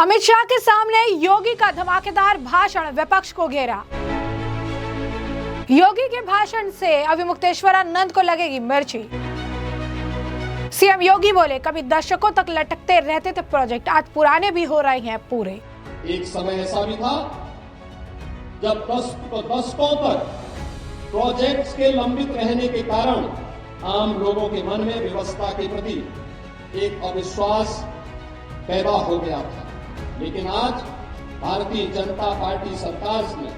अमित शाह के सामने योगी का धमाकेदार भाषण, विपक्ष को घेरा। योगी के भाषण से अभिमुक्तेश्वरानंद को लगेगी मिर्ची। सीएम योगी बोले, कभी दशकों तक लटकते रहते थे प्रोजेक्ट, आज पुराने भी हो रहे हैं पूरे। एक समय ऐसा भी था जब दशकों तक प्रोजेक्ट्स के लंबित रहने के कारण आम लोगों के मन में व्यवस्था के प्रति एक अविश्वास पैदा हो गया था। लेकिन आज भारतीय जनता पार्टी सरकार में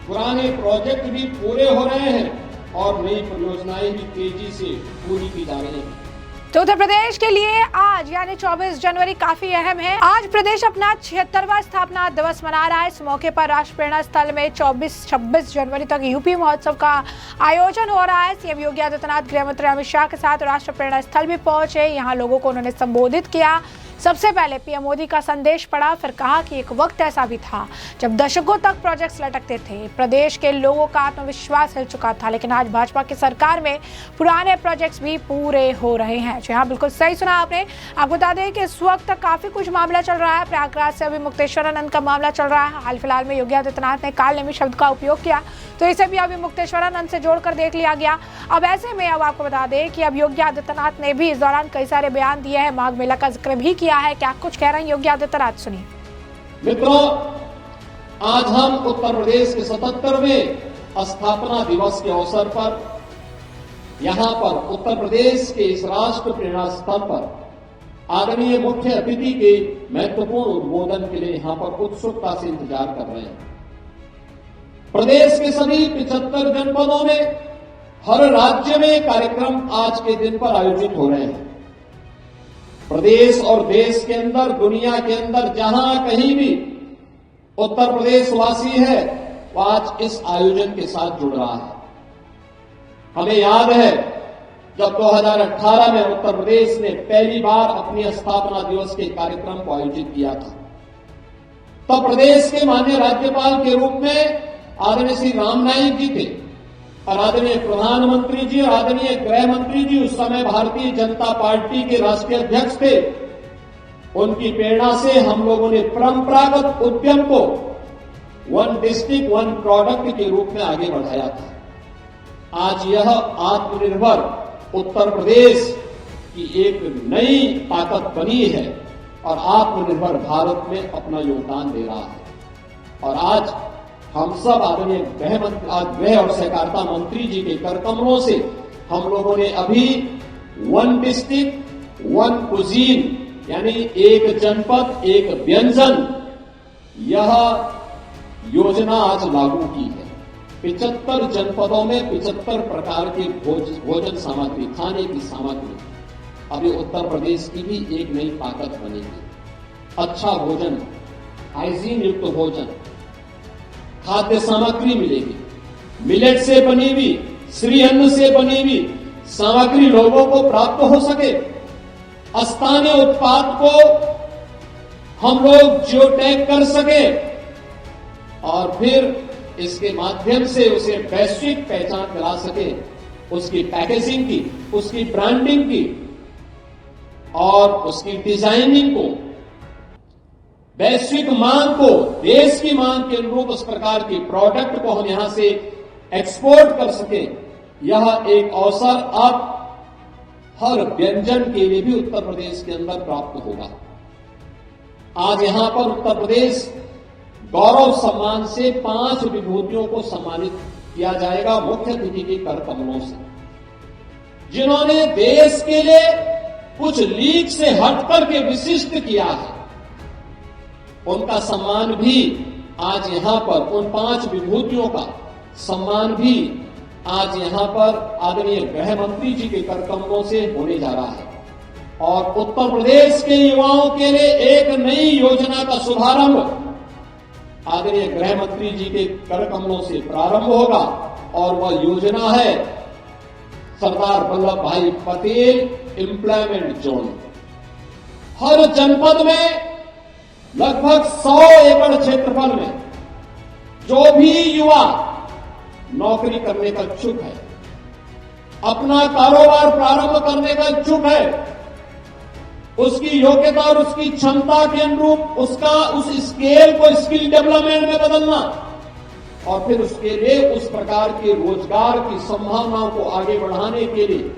पुराने प्रोजेक्ट भी पूरे हो रहे हैं और नई परियोजनाएं भी तेजी से पूरी की जा रही हैं। तो उत्तर प्रदेश के लिए आज यानी 24 जनवरी काफी अहम है। आज प्रदेश अपना 76वां स्थापना दिवस मना रहा है। इस मौके पर राष्ट्र प्रेरणा स्थल में 24-26 जनवरी तक यूपी महोत्सव का आयोजन हो रहा है। सीएम योगी आदित्यनाथ गृह मंत्री अमित शाह के साथ राष्ट्र प्रेरणा स्थल भी पहुंचे। यहाँ लोगों को उन्होंने संबोधित किया। सबसे पहले पीएम मोदी का संदेश पढ़ा, फिर कहा कि एक वक्त ऐसा भी था जब दशकों तक प्रोजेक्ट्स लटकते थे, प्रदेश के लोगों का आत्मविश्वास हिल चुका था, लेकिन आज भाजपा की सरकार में पुराने प्रोजेक्ट्स भी पूरे हो रहे हैं। जी हाँ, बिल्कुल सही सुना आपने। आपको बता दें कि इस वक्त काफी कुछ मामला चल रहा है। प्रयागराज से अभिमुक्तेश्वरानंद का मामला चल रहा है। हाल फिलहाल में योगी आदित्यनाथ ने कालनेमी शब्द का उपयोग किया, तो इसे भी अभिमुक्तेश्वरानंद से जोड़कर देख लिया गया। अब ऐसे में अब आपको बता दें कि अब योगी आदित्यनाथ ने भी इस दौरान कई सारे बयान दिए हैं, माघ मेला का जिक्र भी किया है। क्या कुछ कह रहे हैं योगी आदित्यनाथ, सुनिए। मित्रों, आज हम उत्तर प्रदेश के 77वें स्थापना दिवस के अवसर पर यहां पर उत्तर प्रदेश के इस राष्ट्र प्रेरणा स्थल पर आदरणीय मुख्य अतिथि के महत्वपूर्ण उद्बोधन के लिए यहां पर उत्सुकता से इंतजार कर रहे हैं। प्रदेश के सभी 75 जनपदों में हर राज्य में कार्यक्रम आज के दिन पर आयोजित हो रहे हैं। प्रदेश और देश के अंदर, दुनिया के अंदर जहां कहीं भी उत्तर प्रदेश वासी है, वो आज इस आयोजन के साथ जुड़ रहा है। हमें याद है जब 2018 में उत्तर प्रदेश ने पहली बार अपनी स्थापना दिवस के कार्यक्रम को आयोजित किया था, तब प्रदेश के माननीय राज्यपाल के रूप में आदरणीय श्री राम नाईक जी थे और आदरणीय प्रधानमंत्री जी और आदरणीय गृह मंत्री जी उस समय भारतीय जनता पार्टी के राष्ट्रीय अध्यक्ष थे। उनकी प्रेरणा से हम लोगों ने परंपरागत उद्यम को वन डिस्ट्रिक्ट वन प्रोडक्ट के रूप में आगे बढ़ाया था। आज यह आत्मनिर्भर उत्तर प्रदेश की एक नई ताकत बनी है और आत्मनिर्भर भारत में अपना योगदान दे रहा है। और आज हम सब आदरणीय गृह और सहकारिता मंत्री जी के कर कमलों से हम लोगों ने अभी वन डिस्ट्रिक्ट वन कुजीन यानी एक जनपद एक व्यंजन, यह योजना आज लागू की है। 75 जनपदों में 75 प्रकार की भोजन सामग्री, खाने की सामग्री, अभी उत्तर प्रदेश की भी एक नई ताकत बनेगी। अच्छा भोजन, हाइजीन युक्त भोजन, खाद्य सामग्री मिलेगी। मिलेट से बनी हुई, श्री अन्न से बनी हुई सामग्री लोगों को प्राप्त हो सके। स्थानीय उत्पाद को हम लोग जियो टैग कर सके और फिर इसके माध्यम से उसे वैश्विक पहचान दिला सके। उसकी पैकेजिंग की, उसकी ब्रांडिंग की और उसकी डिजाइनिंग को, वैश्विक मांग को, देश की मांग के अनुरूप उस प्रकार की प्रोडक्ट को हम यहां से एक्सपोर्ट कर सके। यह एक अवसर अब हर व्यंजन के लिए भी उत्तर प्रदेश के अंदर प्राप्त होगा। आज यहां पर उत्तर प्रदेश गौरव सम्मान से 5 विभूतियों को सम्मानित किया जाएगा मुख्य अतिथि के कर कमलों से, जिन्होंने देश के लिए कुछ लीक से हटकर के विशिष्ट किया है। उनका सम्मान भी आज यहां पर, उन 5 विभूतियों का सम्मान भी आज यहां पर आदरणीय गृह मंत्री जी के कर कमलों से होने जा रहा है। और उत्तर प्रदेश के युवाओं के लिए एक नई योजना का शुभारंभ आदरणीय गृह मंत्री जी के कर कमलों से प्रारंभ होगा और वह योजना है सरदार वल्लभ भाई पटेल एम्प्लॉयमेंट जोन। हर जनपद में लगभग 100 एकड़ क्षेत्रफल में जो भी युवा नौकरी करने का इच्छुक है, अपना कारोबार प्रारंभ करने का इच्छुक है, उसकी योग्यता और उसकी क्षमता के अनुरूप उस स्केल को स्किल डेवलपमेंट में बदलना और फिर उसके लिए उस प्रकार के रोजगार की संभावनाओं को आगे बढ़ाने के लिए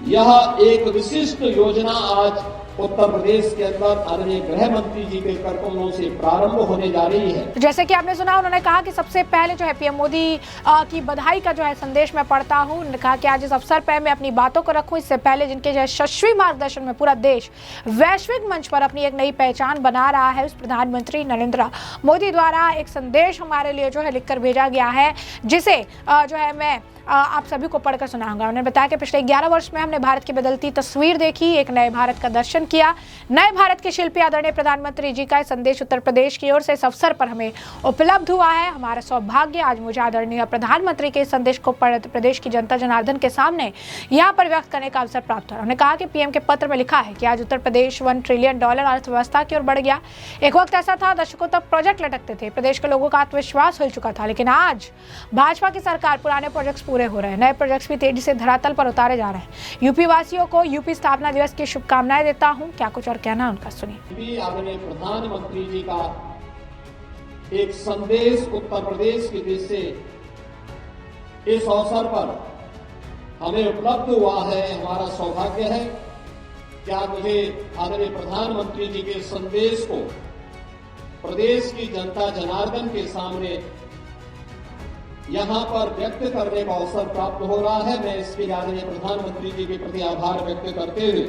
यह एक विशिष्ट योजना आज उत्तर प्रदेश के अंदर आदरणीय गृह मंत्री जी के करकमलों से प्रारंभ होने जा रही है। जैसे कि आपने सुना, उन्होंने कहा कि सबसे पहले जो है पीएम मोदी की बधाई का जो है संदेश मैं पढ़ता हूं। उन्होंने कहा कि आज इस अवसर पर मैं अपनी बातों को रखूं, इससे पहले जिनके जो है यशस्वी मार्गदर्शन में पूरा देश वैश्विक मंच पर अपनी एक नई पहचान बना रहा है, उस प्रधानमंत्री नरेंद्र मोदी द्वारा एक संदेश हमारे लिए जो है लिखकर भेजा गया है, जिसे जो है मैं आप सभी को पढ़कर सुनाऊंगा। उन्होंने बताया कि पिछले 11 वर्ष में हमने भारत की बदलती तस्वीर देखी, एक नए भारत का दर्शन किया। नए भारत के शिल्पी आदरणीय प्रधानमंत्री जी का संदेश उत्तर प्रदेश की ओर से इस अवसर पर हमें उपलब्ध हुआ है। हमारा सौभाग्य आज मुझे आदरणीय प्रधानमंत्री के संदेश को प्रदेश की जनता जनार्दन के सामने यहाँ पर व्यक्त करने का अवसर प्राप्त हुआ। उन्होंने कहा कि पीएम के पत्र में लिखा है कि आज उत्तर प्रदेश $1 ट्रिलियन अर्थव्यवस्था की ओर बढ़ गया। एक वक्त ऐसा था, दशकों तक प्रोजेक्ट लटकते थे, प्रदेश के लोगों का आत्मविश्वास हिल चुका था, लेकिन आज भाजपा की सरकार पुराने प्रोजेक्ट्स पूरे हो रहे हैं, नए प्रोजेक्ट्स भी तेजी से धरातल पर उतारे जा रहे हैं। यूपी वासियों को यूपी स्थापना दिवस की शुभकामनाएं देता हूं। क्या कुछ और कहना उनका सुनिए। आदरणीय प्रधानमंत्री जी का एक संदेश उत्तर प्रदेश की दिशा से इस अवसर पर हमें उपलब्ध हुआ है। हमारा सौभाग्य है क्या मुझे आदरणीय प्रधानमंत्री जी के संदेश को प्रदेश की जनता जनार्दन के सामने यहां पर व्यक्त करने का अवसर प्राप्त हो रहा है। मैं इसके लिए आदरणीय प्रधानमंत्री जी के प्रति आभार व्यक्त करते हुए,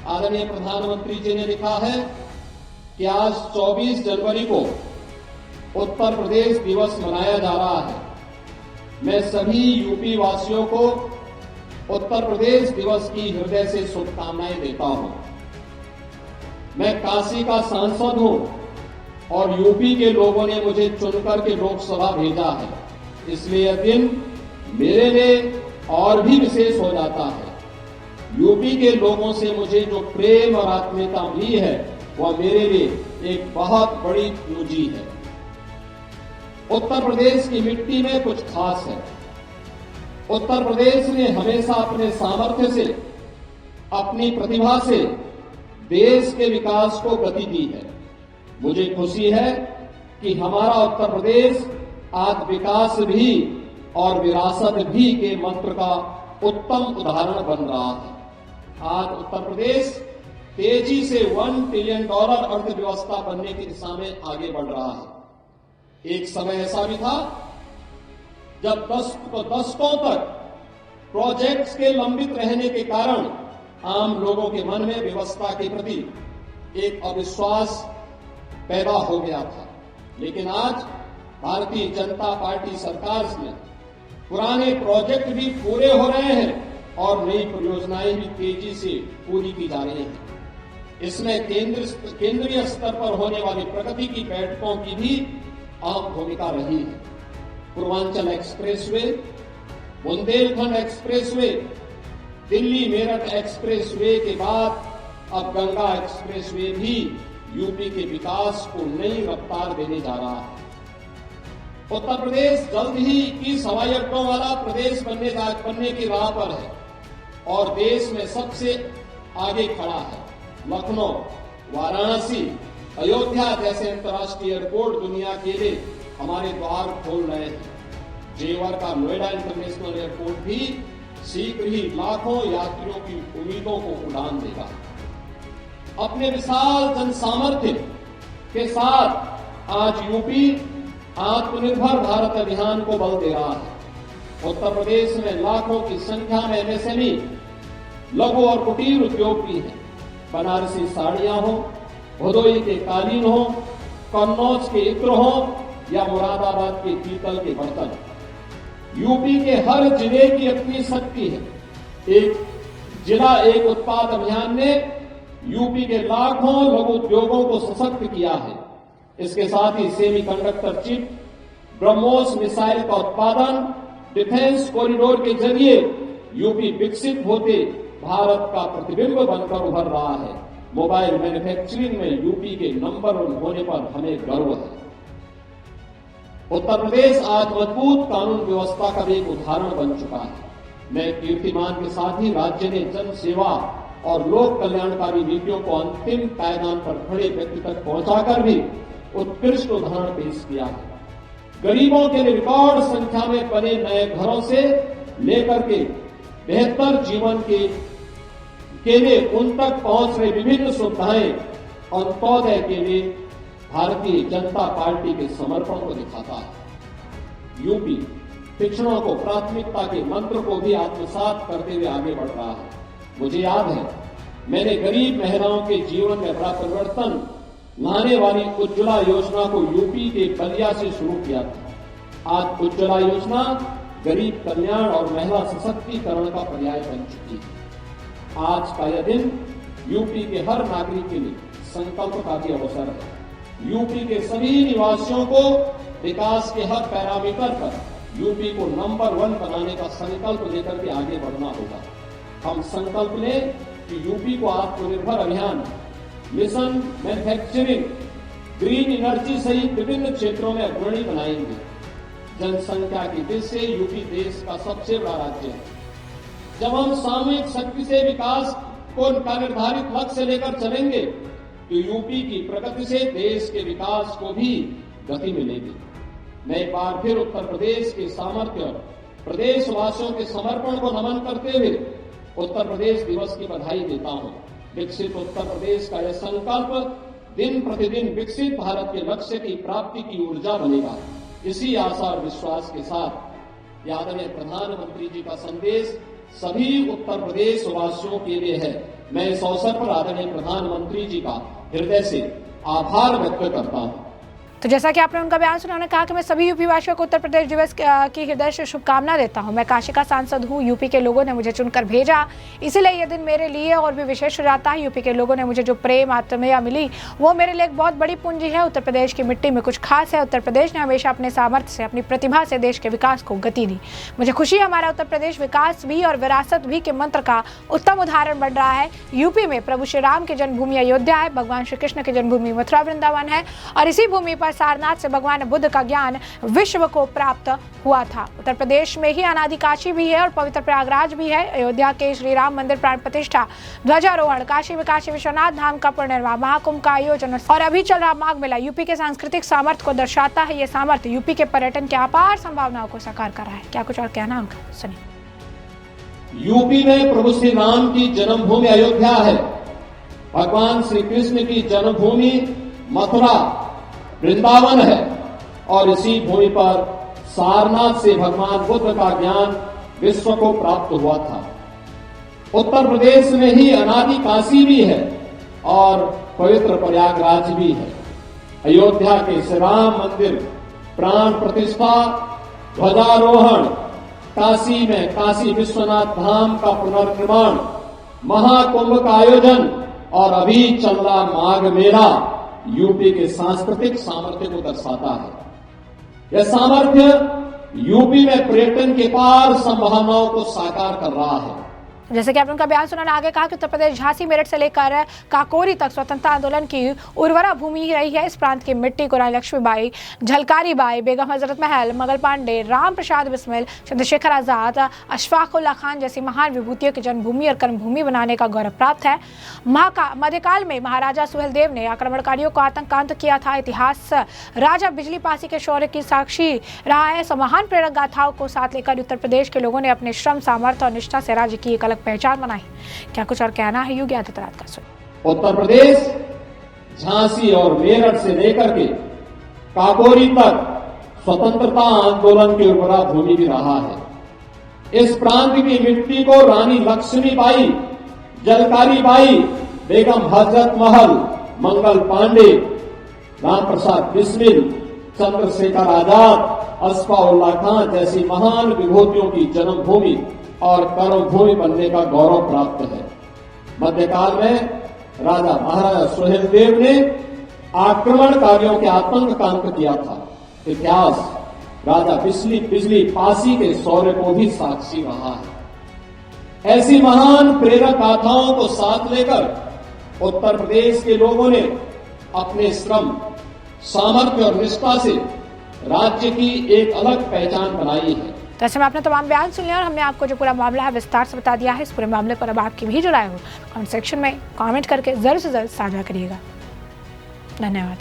आदरणीय प्रधानमंत्री जी ने लिखा है कि आज 24 जनवरी को उत्तर प्रदेश दिवस मनाया जा रहा है। मैं सभी यूपी वासियों को उत्तर प्रदेश दिवस की हृदय से शुभकामनाएं देता हूं। मैं काशी का सांसद हूं और यूपी के लोगों ने मुझे चुनकर के लोकसभा भेजा है, इसलिए यह दिन मेरे लिए और भी विशेष हो जाता है। यूपी के लोगों से मुझे जो प्रेम और आत्मीयता मिली है वह मेरे लिए एक बहुत बड़ी पूंजी है। उत्तर प्रदेश की मिट्टी में कुछ खास है। उत्तर प्रदेश ने हमेशा अपने सामर्थ्य से, अपनी प्रतिभा से देश के विकास को गति दी है। मुझे खुशी है कि हमारा उत्तर प्रदेश आज विकास भी और विरासत भी के मंत्र का उत्तम उदाहरण बन रहा है। आज उत्तर प्रदेश तेजी से $1 ट्रिलियन अर्थव्यवस्था बनने की दिशा में आगे बढ़ रहा है। एक समय ऐसा भी था जब दशकों तक प्रोजेक्ट्स के लंबित रहने के कारण आम लोगों के मन में व्यवस्था के प्रति एक अविश्वास पैदा हो गया था, लेकिन आज भारतीय जनता पार्टी सरकार में पुराने प्रोजेक्ट भी पूरे हो रहे हैं और नई परियोजनाएं भी तेजी से पूरी की जा रही हैं। इसमें केंद्रीय स्तर पर होने वाली प्रगति की बैठकों की भी अहम भूमिका रही है। Purvanchal expressway, Bundelkhand expressway, Delhi Meerut expressway के बाद अब गंगा एक्सप्रेसवे भी यूपी के विकास को नई रफ्तार देने जा रहा है। उत्तर प्रदेश जल्द ही 21 हवाई अड्डों वाला प्रदेश बनने की राह पर है और देश में सबसे आगे खड़ा है। लखनऊ, वाराणसी, अयोध्या जैसे अंतर्राष्ट्रीय एयरपोर्ट दुनिया के लिए हमारे द्वार खोल रहे हैं। जेवर का नोएडा इंटरनेशनल एयरपोर्ट भी शीघ्र ही लाखों यात्रियों की उम्मीदों को उड़ान देगा। अपने विशाल जनसामर्थ्य के साथ आज यूपी आत्मनिर्भर भारत अभियान को बल दे रहा है। उत्तर प्रदेश में लाखों की संख्या में एमएसएमई, लघु और कुटीर उद्योग भी है। बनारसी साड़ियां हो, भदोई के कालीन हो, कन्नौज के इत्र हो या मुरादाबाद के पीतल के बर्तन, यूपी के हर जिले की अपनी शक्ति है। एक जिला एक उत्पाद अभियान ने यूपी के लाखों लघु उद्योगों को सशक्त किया है। इसके साथ ही सेमीकंडक्टर चिप, ब्रह्मोस मिसाइल का उत्पादन, डिफेंस कॉरिडोर के जरिए यूपी विकसित होते भारत का प्रतिबिंब बनकर उभर रहा है। मोबाइल मैन्युफैक्चरिंग में यूपी के नंबर 1 होने पर हमें गर्व है। उत्तर प्रदेश आज मजबूत कानून व्यवस्था का भी एक उदाहरण बन चुका है। मैं कीर्तिमान के साथ ही राज्य ने जन सेवा और लोक कल्याणकारी नीतियों को अंतिम पायदान पर खड़े व्यक्ति तक पहुंचाकर भी उत्कृष्ट उदाहरण पेश किया है। गरीबों के लिए रिकॉर्ड संख्या में बने नए घरों से लेकर के बेहतर जीवन के लिए उन तक पहुंच रही विभिन्न सुविधाएं अंत्योदय के लिए भारतीय जनता पार्टी के समर्पण को दिखाता है। यूपी पिछड़ों को प्राथमिकता के मंत्र को भी आत्मसात करते हुए आगे बढ़ रहा है। मुझे याद है, मैंने गरीब महिलाओं के जीवन में बड़ा परिवर्तन लाने वाली उज्ज्वला योजना को यूपी के बलिया से शुरू किया था। आज उज्ज्वला योजना गरीब कल्याण और महिला सशक्तिकरण का पर्याय बन चुकी है। आज का यह दिन यूपी के हर नागरिक के लिए संकल्प का भी अवसर है। यूपी के सभी निवासियों को विकास के हर पैरामीटर पर यूपी को नंबर 1 बनाने का संकल्प लेकर के आगे बढ़ना होगा। हम संकल्प लें कि यूपी को आत्मनिर्भर अभियान, मिशन मैन्युफैक्चरिंग, ग्रीन एनर्जी सहित विभिन्न क्षेत्रों में अग्रणी बनाएंगे। जनसंख्या की दृष्टि से यूपी देश का सबसे बड़ा राज्य है। जब हम सामूहिक शक्ति से विकास को निर्धारित लक्ष्य लेकर चलेंगे तो यूपी की प्रगति से देश के विकास को भी गति मिलेगी। मैं एक बार फिर उत्तर प्रदेश के सामर्थ्य, प्रदेशवासियों के समर्पण को नमन करते हुए उत्तर प्रदेश दिवस की बधाई देता हूं। विकसित उत्तर प्रदेश का यह संकल्प दिन प्रतिदिन विकसित भारत के लक्ष्य की प्राप्ति की ऊर्जा बनेगा। इसी आशा और विश्वास के साथ आदरणीय प्रधानमंत्री जी का संदेश सभी उत्तर प्रदेश वासियों के लिए है। मैं इस अवसर पर आदरणीय प्रधानमंत्री जी का हृदय से आभार व्यक्त करता हूं। तो जैसा कि आपने उनका बयान सुना, उन्होंने कहा कि मैं सभी यूपी वासियों को उत्तर प्रदेश दिवस की हृदय से शुभकामना देता हूं। मैं काशी का सांसद हूं, यूपी के लोगों ने मुझे चुनकर भेजा, इसीलिए यह दिन मेरे लिए और भी विशेष हो जाता है। यूपी के लोगों ने मुझे जो प्रेम आत्मीयता मिली वो मेरे लिए एक बहुत बड़ी पूंजी है। उत्तर प्रदेश की मिट्टी में कुछ खास है। उत्तर प्रदेश ने हमेशा अपने सामर्थ्य से, अपनी प्रतिभा से देश के विकास को गति दी। मुझे खुशी है हमारा उत्तर प्रदेश विकास भी और विरासत भी के मंत्र का उत्तम उदाहरण बन रहा है। यूपी में प्रभु श्री राम की जन्मभूमि अयोध्या है, भगवान श्री कृष्ण की जन्मभूमि मथुरा वृंदावन है और इसी भूमि पर सारनाथ से भगवान बुद्ध का ज्ञान विश्व को प्राप्त हुआ था। उत्तर प्रदेश में ही अनादि काशी भी है और पवित्र प्रयागराज भी है। अयोध्या के श्री राम मंदिर प्राण प्रतिष्ठा, ध्वजारोहण, काशी में काशी विश्वनाथ धाम का पुनर्निर्माण, महाकुंभ का आयोजन और अभी चल रहा माघ मेला यूपी के सांस्कृतिक सामर्थ्य को दर्शाता है। ये सामर्थ्य यूपी के पर्यटन की अपार संभावनाओं को साकार कर रहा है। क्या कुछ और कहना उनका सुनिए। यूपी में प्रभु श्री राम की जन्मभूमि अयोध्या है, भगवान श्री कृष्ण की जन्मभूमि मथुरा वृंदावन है और इसी भूमि पर सारनाथ से भगवान बुद्ध का ज्ञान विश्व को प्राप्त हुआ था। उत्तर प्रदेश में ही अनादि काशी भी है और पवित्र प्रयागराज भी है। अयोध्या के श्री राम मंदिर प्राण प्रतिष्ठा, ध्वजारोहण, काशी में काशी विश्वनाथ धाम का पुनर्निर्माण, महाकुंभ का आयोजन और अभी चल रहा माघ मेला यूपी के सांस्कृतिक सामर्थ्य को दर्शाता है। यह सामर्थ्य यूपी में पर्यटन के पार संभावनाओं को साकार कर रहा है। जैसे कि आपने उनका बयान सुना, आगे कहा कि उत्तर प्रदेश झांसी मेरठ से लेकर काकोरी तक स्वतंत्रता आंदोलन की उर्वरा भूमि रही है। इस प्रांत की मिट्टी को रानी लक्ष्मीबाई, झलकारी बाई, बेगम हजरत महल, मंगल पांडे, राम प्रसाद बिस्मिल, चंद्रशेखर आजाद, अशफाक उल्लाह खान जैसी महान विभूतियों की जन्मभूमि और कर्मभूमि बनाने का गौरव प्राप्त है। मध्यकाल में महाराजा सुहेलदेव ने आक्रमणकारियों को आतंकांत किया था। इतिहास राजा बिजली पासी के शौर्य की साक्षी रहा है। महान प्रेरक गाथाओं को साथ लेकर उत्तर प्रदेश के लोगों ने अपने श्रम, सामर्थ्य और निष्ठा से राज्य की एक पहचान बनाई। क्या कुछ और कहना है योगी आदित्यनाथ का सुनिए। उत्तर प्रदेश झांसी और मेरठ से लेकर के काकोरी तक स्वतंत्रता आंदोलन की उर्वरा भूमि भी रहा है। इस प्रांत की मिट्टी को रानी लक्ष्मीबाई, झलकारी बाई, बेगम हजरत महल, मंगल पांडे, राम प्रसाद बिस्मिल, चंद्रशेखर आजाद, अशफाक उल्लाह खान जैसी महान विभूतियों की जन्मभूमि और कर्मभूमि बनने का गौरव प्राप्त है। मध्यकाल में राजा महाराजा सुहेलदेव ने आक्रमणकारियों के आतंक का अंत किया था। इतिहास राजा बिजली पासी के शौर्य को भी साक्षी रहा है। ऐसी महान प्रेरक गाथाओं को साथ लेकर उत्तर प्रदेश के लोगों ने अपने श्रम, सामर्थ्य और निष्ठा से राज्य की एक अलग पहचान बनाई है। तो ऐसे में आपने तमाम बयान सुन लिया और हमने आपको जो पूरा मामला है विस्तार से बता दिया है। इस पूरे मामले पर अब आपकी भी जो राय हो कमेंट सेक्शन में कमेंट करके जल्द से जल्द साझा करिएगा। धन्यवाद।